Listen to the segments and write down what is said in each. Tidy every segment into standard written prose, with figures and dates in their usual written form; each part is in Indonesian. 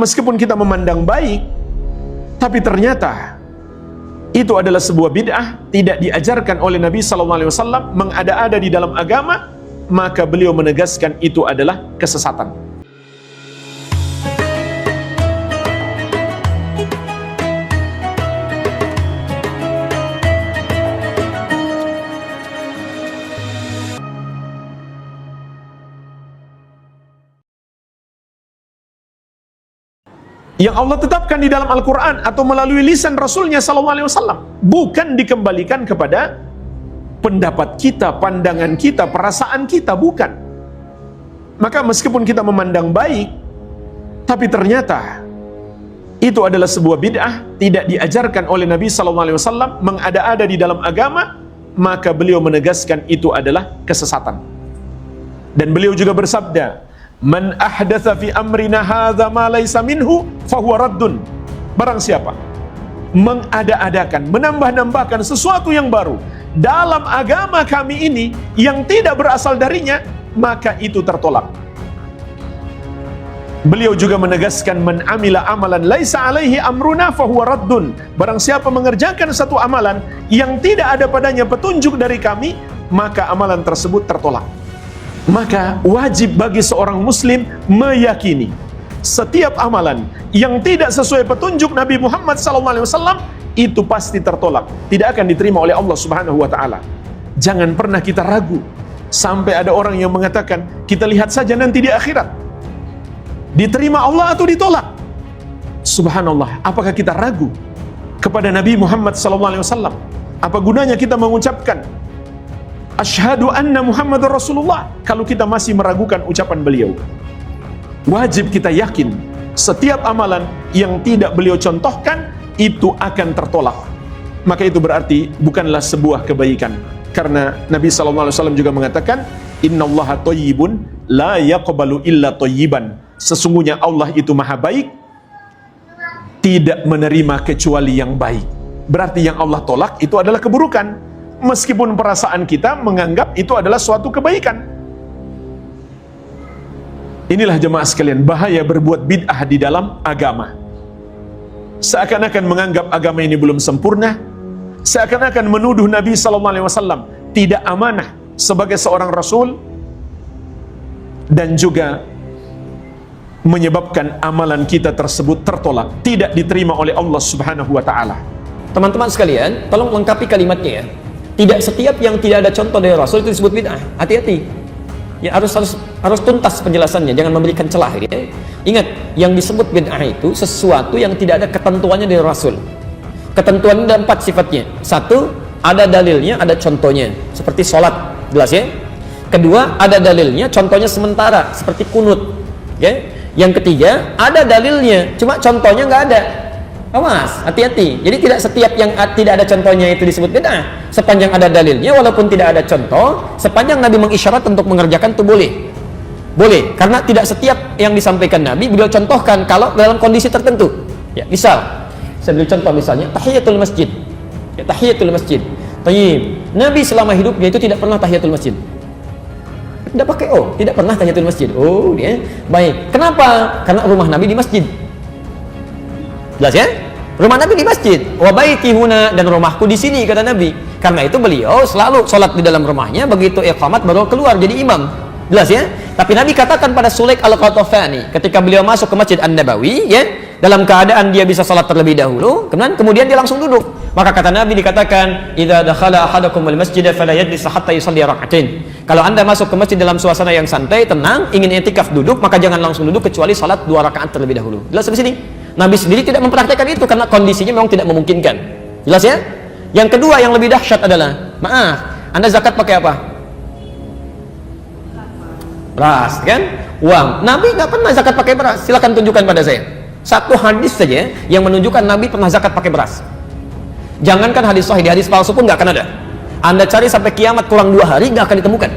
Meskipun kita memandang baik, tapi ternyata itu adalah sebuah bid'ah, tidak diajarkan oleh Nabi SAW, mengada-ada di dalam agama, maka beliau menegaskan itu adalah kesesatan. Yang Allah tetapkan di dalam Al-Quran atau melalui lisan Rasulnya SAW, bukan dikembalikan kepada pendapat kita, pandangan kita, perasaan kita, bukan. Maka meskipun kita memandang baik, tapi ternyata itu adalah sebuah bid'ah, tidak diajarkan oleh Nabi SAW, mengada-ada di dalam agama, maka beliau menegaskan itu adalah kesesatan. Dan beliau juga bersabda, "Man ahdatsa fi amrina hadza ma laysa minhu fahuwa raddun." Barang siapa mengada-adakan, menambah-nambahkan sesuatu yang baru dalam agama kami ini yang tidak berasal darinya, maka itu tertolak. Beliau juga menegaskan, "Man amila amalan laisa alaihi amruna fahuwa raddun." Barang siapa mengerjakan satu amalan yang tidak ada padanya petunjuk dari kami, maka amalan tersebut tertolak. Maka wajib bagi seorang muslim meyakini setiap amalan yang tidak sesuai petunjuk Nabi Muhammad SAW itu pasti tertolak, tidak akan diterima oleh Allah Subhanahu wa taala. Jangan pernah kita ragu. Sampai ada orang yang mengatakan, kita lihat saja nanti di akhirat, diterima Allah atau ditolak. Subhanallah, apakah kita ragu kepada Nabi Muhammad SAW? Apa gunanya kita mengucapkan Asyhadu anna Muhammad Rasulullah kalau kita masih meragukan ucapan beliau? Wajib kita yakin setiap amalan yang tidak beliau contohkan itu akan tertolak. Maka itu berarti bukanlah sebuah kebaikan. Karena Nabi SAW juga mengatakan, Innallaha thayyibun la yaqbalu illa thayyiban. Sesungguhnya Allah itu maha baik, tidak menerima kecuali yang baik. Berarti yang Allah tolak itu adalah keburukan, meskipun perasaan kita menganggap itu adalah suatu kebaikan. Inilah jemaah sekalian, bahaya berbuat bid'ah di dalam agama. Seakan-akan menganggap agama ini belum sempurna, seakan-akan menuduh Nabi SAW tidak amanah sebagai seorang Rasul, dan juga menyebabkan amalan kita tersebut tertolak, tidak diterima oleh Allah Subhanahu wa ta'ala. Teman-teman sekalian, tolong lengkapi kalimatnya ya. Tidak setiap yang tidak ada contoh dari Rasul itu disebut bid'ah. Hati-hati. Ya, harus tuntas penjelasannya, jangan memberikan celah ya. Ingat, yang disebut bid'ah itu sesuatu yang tidak ada ketentuannya dari Rasul. Ketentuannya ada 4 sifatnya. 1, ada dalilnya, ada contohnya. Seperti sholat, jelas ya. Kedua, ada dalilnya, contohnya sementara, seperti kunut. Ya. Yang ketiga, ada dalilnya, cuma contohnya nggak ada. Awas, hati-hati. Jadi tidak setiap yang tidak ada contohnya itu disebut bid'ah. Sepanjang ada dalilnya, walaupun tidak ada contoh, sepanjang Nabi mengisyarat untuk mengerjakan itu boleh. Boleh, karena tidak setiap yang disampaikan Nabi beliau contohkan kalau dalam kondisi tertentu. Ya, misal, saya beri contoh misalnya tahiyatul masjid. Ya, tahiyatul masjid. Tayyib. Nabi selama hidupnya itu tidak pernah tahiyatul masjid. Tidak pakai tidak pernah tahiyatul masjid. Dia. Baik. Kenapa? Karena rumah Nabi di masjid. Jelas ya? Rumah Nabi di masjid. Wa baiti huna, dan rumahku di sini, kata Nabi. Karena itu beliau selalu sholat di dalam rumahnya, begitu iqamat baru keluar jadi imam. Jelas ya? Tapi Nabi katakan pada Sulaik al-Qatafani ketika beliau masuk ke Masjid An-Nabawi ya, dalam keadaan dia bisa sholat terlebih dahulu, kemudian dia langsung duduk. Maka kata Nabi dikatakan, "Idza dakhala ahadukum al-masjid fala yajlis hatta yusalli rak'atain." Kalau Anda masuk ke masjid dalam suasana yang santai, tenang, ingin i'tikaf duduk, maka jangan langsung duduk kecuali salat 2 rakaat terlebih dahulu. Jelas sampai sini? Nabi sendiri tidak mempraktekkan itu karena kondisinya memang tidak memungkinkan. Jelas ya? Yang kedua yang lebih dahsyat adalah, maaf, Anda zakat pakai apa? Beras, kan? Uang. Nabi nggak pernah zakat pakai beras. Silakan tunjukkan pada saya satu hadis saja yang menunjukkan Nabi pernah zakat pakai beras. Jangankan hadis sahih, di hadis palsu pun nggak akan ada. Anda cari sampai kiamat kurang 2 hari nggak akan ditemukan.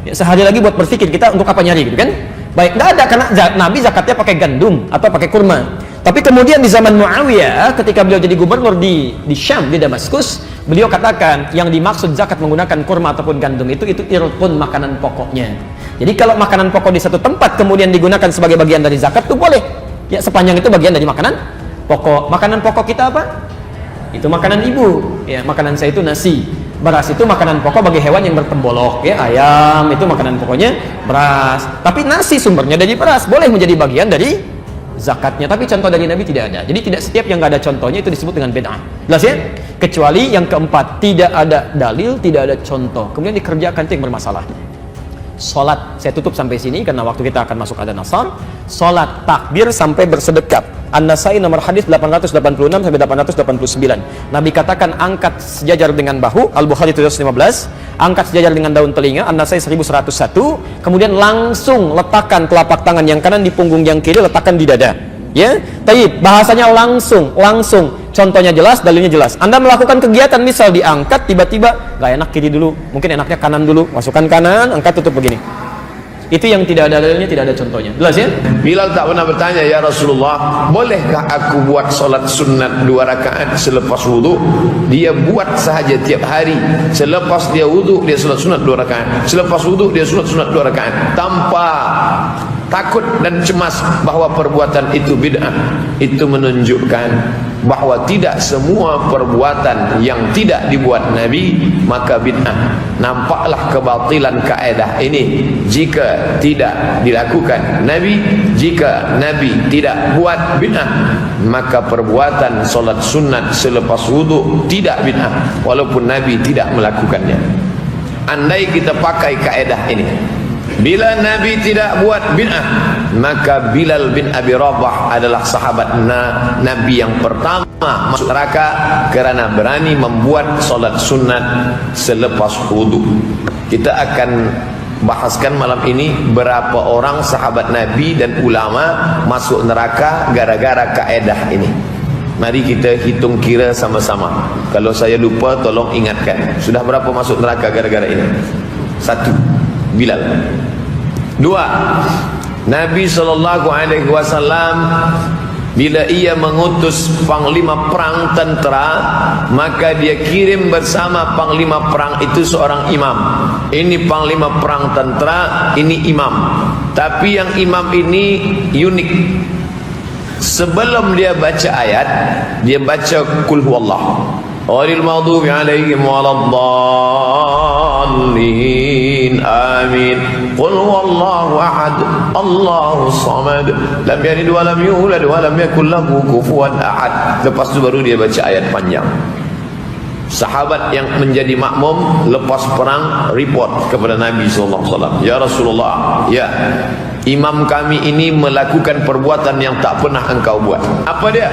Ya, sehari lagi buat berpikir kita untuk apa nyari gitu kan? Baik, nggak ada, karena Nabi zakatnya pakai gandum atau pakai kurma. Tapi kemudian di zaman Muawiyah, ketika beliau jadi gubernur di Syam, di Damaskus, beliau katakan yang dimaksud zakat menggunakan kurma ataupun gandum itu irpun makanan pokoknya. Jadi kalau makanan pokok di satu tempat kemudian digunakan sebagai bagian dari zakat itu boleh. Ya, sepanjang itu bagian dari makanan pokok. Makanan pokok kita apa? Itu makanan ibu. Ya, makanan saya itu nasi. Beras itu makanan pokok bagi hewan yang bertembolok. Ya, ayam itu makanan pokoknya beras. Tapi nasi sumbernya dari beras, boleh menjadi bagian dari zakatnya. Tapi contoh dari Nabi tidak ada. Jadi tidak setiap yang nggak ada contohnya itu disebut dengan bid'ah. Jelas ya? Kecuali yang keempat, tidak ada dalil, tidak ada contoh, kemudian dikerjakan, itu yang bermasalah. Salat, saya tutup sampai sini karena waktu kita akan masuk adzan asar. Salat takbir sampai bersedekap. An-Nasai nomor hadis 886 sampai 889. Nabi katakan angkat sejajar dengan bahu, Al-Bukhari 715, angkat sejajar dengan daun telinga, An-Nasai 1101, kemudian langsung letakkan telapak tangan yang kanan di punggung yang kiri, letakkan di dada. Ya, taib, bahasanya langsung. Contohnya jelas, dalilnya jelas. Anda melakukan kegiatan misal diangkat, tiba-tiba gak enak kiri dulu, mungkin enaknya kanan dulu, masukkan kanan, angkat, tutup begini. Itu yang tidak ada dalilnya, tidak ada contohnya. Jelas ya? Bilal tak pernah bertanya, ya Rasulullah, bolehkah aku buat solat sunat 2 rakaat selepas wudu? Dia buat sahaja tiap hari. Selepas dia wudu, dia solat sunat 2 rakaat. Selepas wudu, dia solat sunat 2 rakaat. Tanpa takut dan cemas bahwa perbuatan itu bid'ah. Itu menunjukkan bahwa tidak semua perbuatan yang tidak dibuat Nabi maka bid'ah. Nampaklah kebatilan kaedah ini jika tidak dilakukan Nabi. Jika Nabi tidak buat bid'ah, maka perbuatan solat sunat selepas wudu tidak bid'ah walaupun Nabi tidak melakukannya. Andai kita pakai kaedah ini, bila Nabi tidak buat bid'ah, maka Bilal bin Abi Rabah adalah sahabat Nabi yang pertama masuk neraka kerana berani membuat solat sunat selepas wudu. Kita akan bahaskan malam ini berapa orang sahabat Nabi dan ulama masuk neraka gara-gara kaedah ini. Mari kita hitung kira sama-sama. Kalau saya lupa tolong ingatkan. Sudah berapa masuk neraka gara-gara ini? 1. Bilal. 2. Nabi SAW bila ia mengutus panglima perang tentera, maka dia kirim bersama panglima perang itu seorang imam. Ini panglima perang tentera, ini imam. Tapi yang imam ini unik. Sebelum dia baca ayat, dia baca Qul huwallah. Ghairil maghdubi alaihim waladdallin. Amin. Qul huwallahu ahad, Allahus samad, lam yalid wa lam yulad wa lam yakul lahu kufuwan ahad. Lepas itu baru dia baca ayat panjang. Sahabat yang menjadi makmum lepas perang report kepada Nabi SAW, ya Rasulullah, ya, imam kami ini melakukan perbuatan yang tak pernah engkau buat. Apa dia?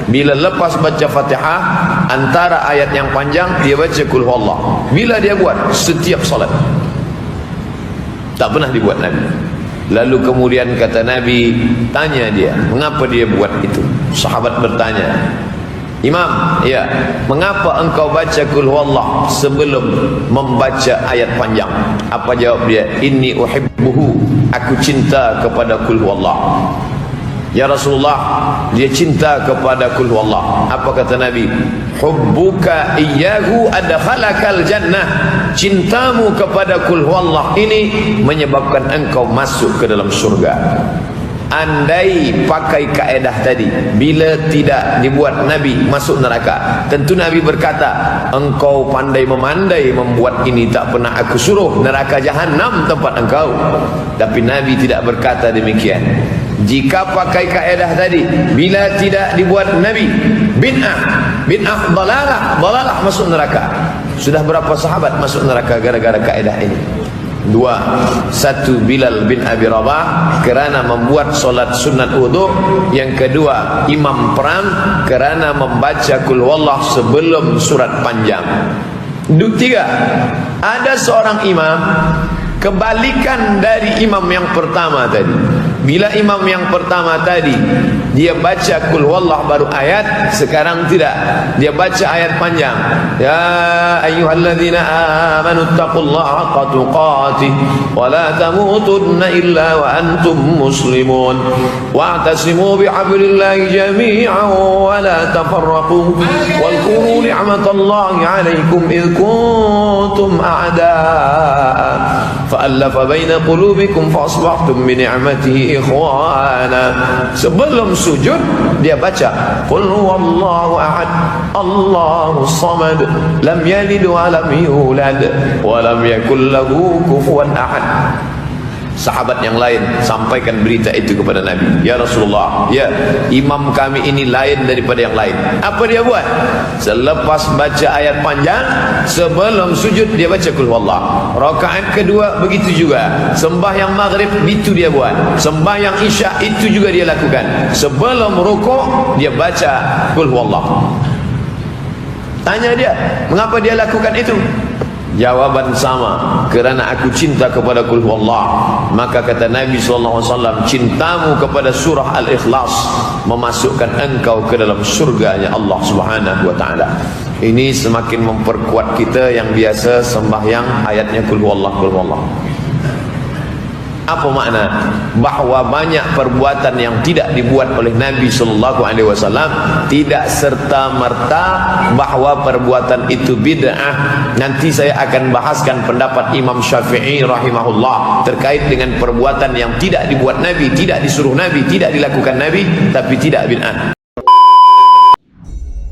Bila lepas baca Fatihah, antara ayat yang panjang dia baca Qul huwallah. Bila dia buat? Setiap salat. Tak pernah dibuat Nabi. Lalu kemudian kata Nabi, tanya dia, mengapa dia buat itu? Sahabat bertanya, Imam, ya, mengapa engkau baca Qul huwallah sebelum membaca ayat panjang? Apa jawab dia? Inni uhibbuhu, aku cinta kepada Qul huwallah. Ya Rasulullah, dia cinta kepada Qul huwallah. Apa kata Nabi? Hubbuka iyyahu adkhalakal jannah. Cintamu kepada Qul huwallah ini menyebabkan engkau masuk ke dalam surga. Andai pakai kaedah tadi, bila tidak dibuat Nabi masuk neraka, tentu Nabi berkata, engkau pandai memandai membuat ini, tak pernah aku suruh, neraka jahanam tempat engkau. Tapi Nabi tidak berkata demikian. Jika pakai kaedah tadi, bila tidak dibuat Nabi, bid'ah dalalah masuk neraka. Sudah berapa sahabat masuk neraka gara-gara kaedah ini? 2. 1. Bilal bin Abi Rabah kerana membuat solat sunat wudu. Yang kedua, imam perang kerana membaca Qul huwallah sebelum surat panjang. 3. Ada seorang imam kebalikan dari imam yang pertama tadi. Bila imam yang pertama tadi dia baca Qul huwallah baru ayat, sekarang tidak, dia baca ayat panjang. Ya ayyuhalladzina amanu taqullaha haqqa tuqatih wa la tamutunna illa wa antum muslimun wa'tasimu bihablillahi jami'an wa la tafarraqu wadhkuru ni'matallahi 'alaikum id kuntum a'daa fa'allafa baina qulubikum fa'asbahtum bi ni'matihi ikhwana. Sebelum sujud dia baca qul huwallahu ahad Allahus samad lam yalid wa lam yulad wa lam yakul lahu kufuwan ahad. Sahabat yang lain sampaikan berita itu kepada Nabi. Ya Rasulullah, ya imam kami ini lain daripada yang lain. Apa dia buat? Selepas baca ayat panjang, sebelum sujud dia baca qul huwallah. Rakaat kedua begitu juga. Sembahyang maghrib itu dia buat. Sembahyang isya itu juga dia lakukan. Sebelum rukuk dia baca qul huwallah. Tanya dia, mengapa dia lakukan itu? Jawaban sama, kerana aku cinta kepada qul huwallah. Maka kata Nabi SAW, cintamu kepada surah Al-Ikhlas memasukkan engkau ke dalam surganya Allah Subhanahu wa ta'ala. Ini semakin memperkuat kita yang biasa sembahyang ayatnya qul huwallah, qul huwallah. Apa makna? Bahawa banyak perbuatan yang tidak dibuat oleh Nabi SAW tidak serta-merta bahawa perbuatan itu bid'ah. Nanti saya akan bahaskan pendapat Imam Syafi'i rahimahullah terkait dengan perbuatan yang tidak dibuat Nabi, tidak disuruh Nabi, tidak dilakukan Nabi, tapi tidak bid'ah.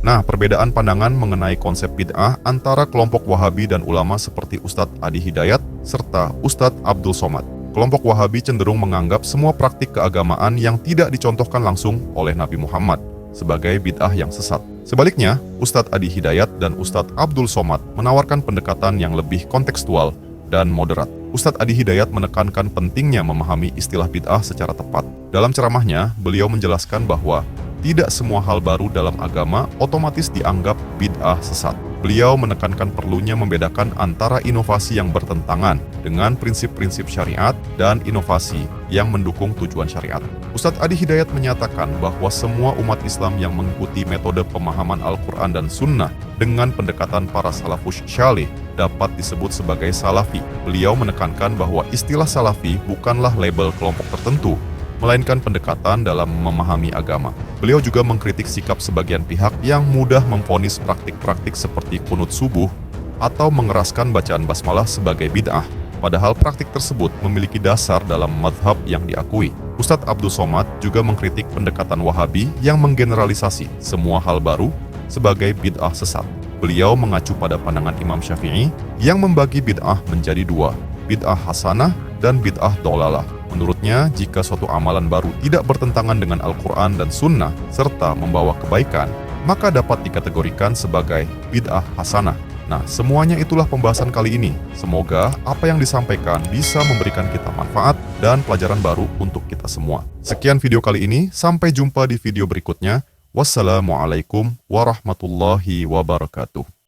Nah, perbedaan pandangan mengenai konsep bid'ah antara kelompok Wahabi dan ulama seperti Ustadz Adi Hidayat serta Ustadz Abdul Somad. Kelompok Wahabi cenderung menganggap semua praktik keagamaan yang tidak dicontohkan langsung oleh Nabi Muhammad sebagai bid'ah yang sesat. Sebaliknya, Ustadz Adi Hidayat dan Ustadz Abdul Somad menawarkan pendekatan yang lebih kontekstual dan moderat. Ustadz Adi Hidayat menekankan pentingnya memahami istilah bid'ah secara tepat. Dalam ceramahnya, beliau menjelaskan bahwa tidak semua hal baru dalam agama otomatis dianggap bid'ah sesat. Beliau menekankan perlunya membedakan antara inovasi yang bertentangan dengan prinsip-prinsip syariat dan inovasi yang mendukung tujuan syariat. Ustadz Adi Hidayat menyatakan bahwa semua umat Islam yang mengikuti metode pemahaman Al-Quran dan Sunnah dengan pendekatan para salafus syalih dapat disebut sebagai salafi. Beliau menekankan bahwa istilah salafi bukanlah label kelompok tertentu, melainkan pendekatan dalam memahami agama. Beliau juga mengkritik sikap sebagian pihak yang mudah memvonis praktik-praktik seperti kunut subuh atau mengeraskan bacaan basmalah sebagai bid'ah, padahal praktik tersebut memiliki dasar dalam madhab yang diakui. Ustadz Abdul Somad juga mengkritik pendekatan Wahabi yang menggeneralisasi semua hal baru sebagai bid'ah sesat. Beliau mengacu pada pandangan Imam Syafi'i yang membagi bid'ah menjadi dua, bid'ah hasanah dan bid'ah dolalah. Menurutnya, jika suatu amalan baru tidak bertentangan dengan Al-Quran dan Sunnah serta membawa kebaikan, maka dapat dikategorikan sebagai bid'ah hasanah. Nah, semuanya itulah pembahasan kali ini. Semoga apa yang disampaikan bisa memberikan kita manfaat dan pelajaran baru untuk kita semua. Sekian video kali ini, sampai jumpa di video berikutnya. Wassalamualaikum warahmatullahi wabarakatuh.